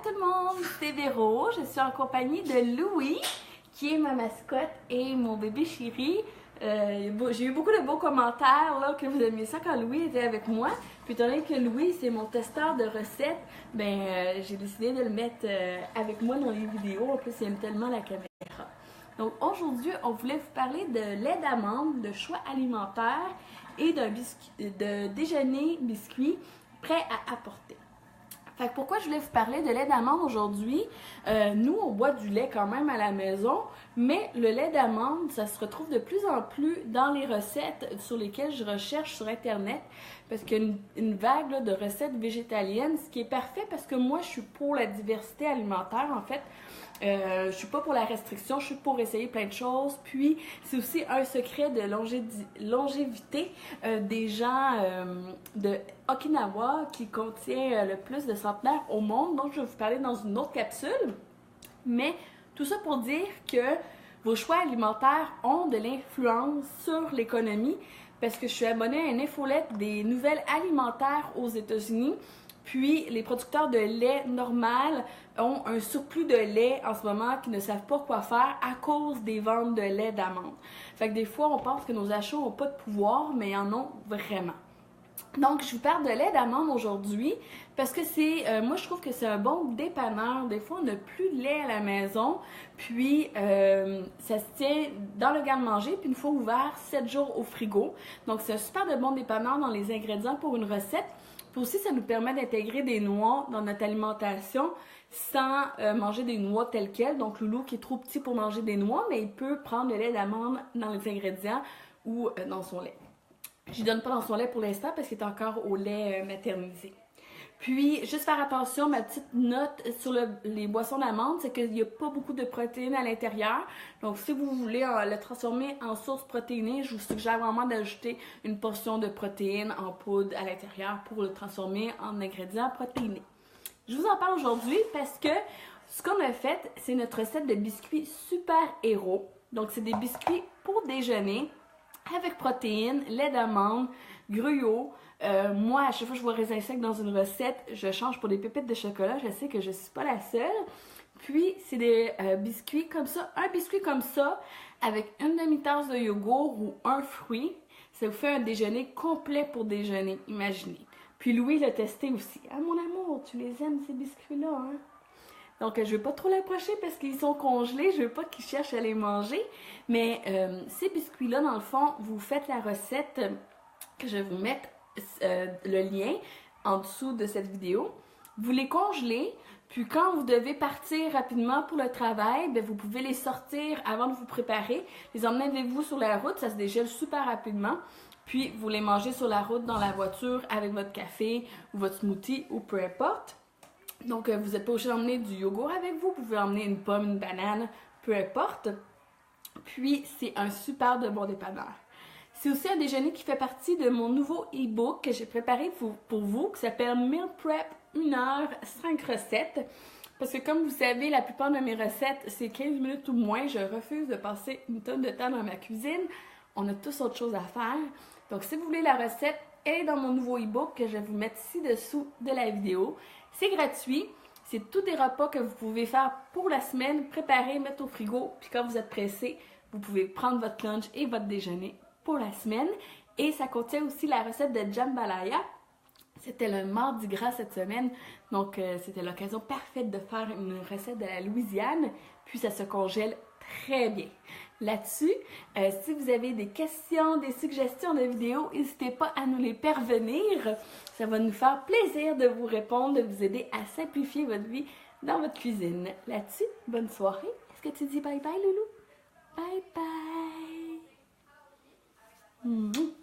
tout le monde, c'est Véro, je suis en compagnie de Louis, qui est ma mascotte et mon bébé chéri. J'ai eu beaucoup de beaux commentaires là, que vous aimiez ça quand Louis était avec moi. Puis étant donné que Louis c'est mon testeur de recettes, j'ai décidé de le mettre avec moi dans les vidéos. En plus, il aime tellement la caméra. Donc aujourd'hui, on voulait vous parler de lait d'amande, de choix alimentaires et de déjeuner biscuit prêt à apporter. Fait que pourquoi je voulais vous parler de lait d'amande aujourd'hui? Nous, on boit du lait quand même à la maison, mais le lait d'amande, ça se retrouve de plus en plus dans les recettes sur lesquelles je recherche sur Internet, parce qu'il y a une vague là, de recettes végétaliennes, ce qui est parfait parce que moi, je suis pour la diversité alimentaire, en fait. Je suis pas pour la restriction, je suis pour essayer plein de choses. Puis, c'est aussi un secret de longévité des gens de Okinawa qui contient le plus de centenaires au monde. Donc, je vais vous parler dans une autre capsule. Mais tout ça pour dire que vos choix alimentaires ont de l'influence sur l'économie parce que je suis abonnée à une infolette des nouvelles alimentaires aux États-Unis. Puis, les producteurs de lait normal ont un surplus de lait en ce moment qui ne savent pas quoi faire à cause des ventes de lait d'amande. Fait que des fois, on pense que nos achats n'ont pas de pouvoir, mais ils en ont vraiment. Donc, je vous parle de lait d'amande aujourd'hui parce que moi je trouve que c'est un bon dépanneur. Des fois, on n'a plus de lait à la maison, puis ça se tient dans le garde-manger, puis une fois ouvert, 7 jours au frigo. Donc, c'est un super de bon dépanneur dans les ingrédients pour une recette. Puis aussi, ça nous permet d'intégrer des noix dans notre alimentation sans manger des noix telles quelles. Donc, Loulou qui est trop petit pour manger des noix, mais il peut prendre le lait d'amande dans les ingrédients ou dans son lait. Je ne donne pas dans son lait pour l'instant parce qu'il est encore au lait maternisé. Puis, juste faire attention, ma petite note sur les boissons d'amande, c'est qu'il n'y a pas beaucoup de protéines à l'intérieur. Donc, si vous voulez le transformer en source protéinée, je vous suggère vraiment d'ajouter une portion de protéines en poudre à l'intérieur pour le transformer en ingrédient protéiné. Je vous en parle aujourd'hui parce que ce qu'on a fait, c'est notre recette de biscuits super héros. Donc, c'est des biscuits pour déjeuner avec protéines, lait d'amande, gruau. Moi, à chaque fois que je vois raisin sec dans une recette, je change pour des pépites de chocolat. Je sais que je ne suis pas la seule. Puis, c'est des biscuits comme ça. Un biscuit comme ça, avec une demi-tasse de yogourt ou un fruit, ça vous fait un déjeuner complet pour déjeuner, imaginez. Puis Louis l'a testé aussi. Ah, mon amour, tu les aimes ces biscuits-là, hein? Donc, je ne vais pas trop l'approcher parce qu'ils sont congelés. Je ne veux pas qu'ils cherchent à les manger. Mais ces biscuits-là, dans le fond, vous faites la recette que je vais vous mettre le lien en dessous de cette vidéo. Vous les congelez. Puis quand vous devez partir rapidement pour le travail, vous pouvez les sortir avant de vous préparer. Les emmener avec vous sur la route. Ça se dégèle super rapidement. Puis vous les mangez sur la route, dans la voiture, avec votre café ou votre smoothie ou peu importe. Donc, vous n'êtes pas obligé d'emmener du yogourt avec vous. Vous pouvez emmener une pomme, une banane, peu importe. Puis, c'est un super de bon dépanneur. C'est aussi un déjeuner qui fait partie de mon nouveau e-book que j'ai préparé pour vous, qui s'appelle Meal Prep 1 heure, 5 recettes. Parce que comme vous savez, la plupart de mes recettes, c'est 15 minutes ou moins. Je refuse de passer une tonne de temps dans ma cuisine. On a tous autre chose à faire. Donc, si vous voulez la recette, elle est dans mon nouveau e-book que je vais vous mettre ci-dessous de la vidéo. C'est gratuit. C'est tous des repas que vous pouvez faire pour la semaine, préparer, mettre au frigo. Puis quand vous êtes pressé, vous pouvez prendre votre lunch et votre déjeuner pour la semaine. Et ça contient aussi la recette de jambalaya. C'était le mardi gras cette semaine. Donc, c'était l'occasion parfaite de faire une recette de la Louisiane. Puis, ça se congèle très bien. Là-dessus, si vous avez des questions, des suggestions de vidéos, n'hésitez pas à nous les parvenir. Ça va nous faire plaisir de vous répondre, de vous aider à simplifier votre vie dans votre cuisine. Là-dessus, bonne soirée. Est-ce que tu dis bye bye, Loulou? Bye bye.